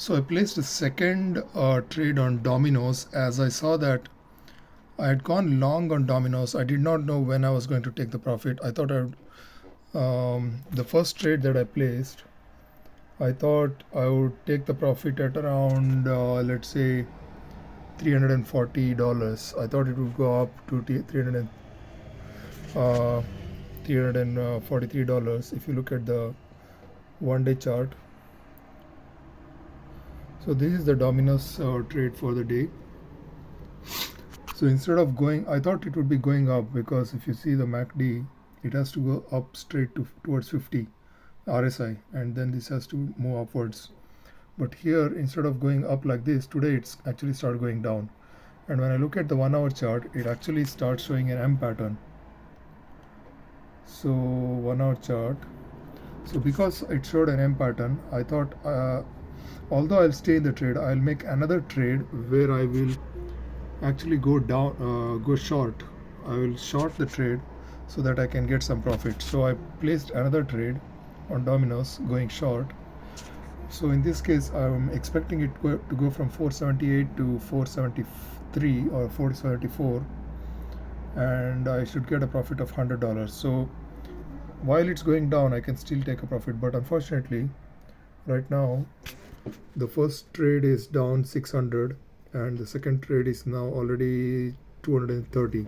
So I placed a second trade on Dominos as I saw that I had gone long on Dominos. I did not know when I was going to take the profit. I thought the first trade that I placed, I thought I would take the profit at around, let's say, $340. I thought it would go up to 300 $343 if you look at the 1 day chart. So this is the Dominos trade for the day. So instead of going, I thought it would be going up because if you see the MACD, it has to go up straight towards 50 RSI, and then this has to move upwards. But here, instead of going up like this, today it's actually started going down. And when I look at the 1 hour chart, it actually starts showing an M pattern. So 1 hour chart. So because it showed an M pattern, I thought although I'll stay in the trade, I'll make another trade where I will actually go down, go short. I will short the trade so that I can get some profit. So I placed another trade on Dominos going short. So in this case, I'm expecting it to go from 478 to 473 or 474, and I should get a profit of $100. So while it's going down, I can still take a profit, but unfortunately, right now, the first trade is down 600, and the second trade is now already 230.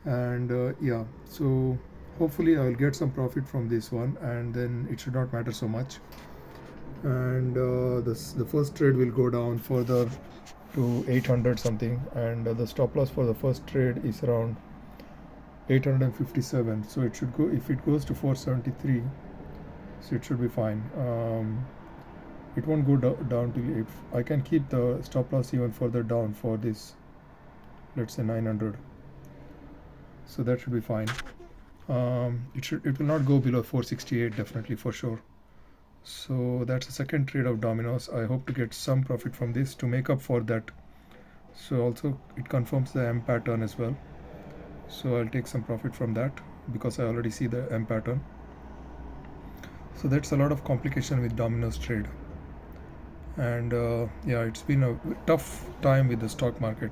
And yeah, so hopefully I'll get some profit from this one, and then it should not matter so much. And the first trade will go down further to 800 something, and the stop loss for the first trade is around 857. So it should go, if it goes to 473, so it should be fine. It won't go down till, if I can keep the stop loss even further down for this, let's say 900. So that should be fine. It will not go below 468, definitely, for sure. So that's the second trade of Dominos. I hope to get some profit from this to make up for that. So also it confirms the M pattern as well. So I'll take some profit from that because I already see the M pattern. So that's a lot of complication with Dominos trade. And yeah, it's been a tough time with the stock market.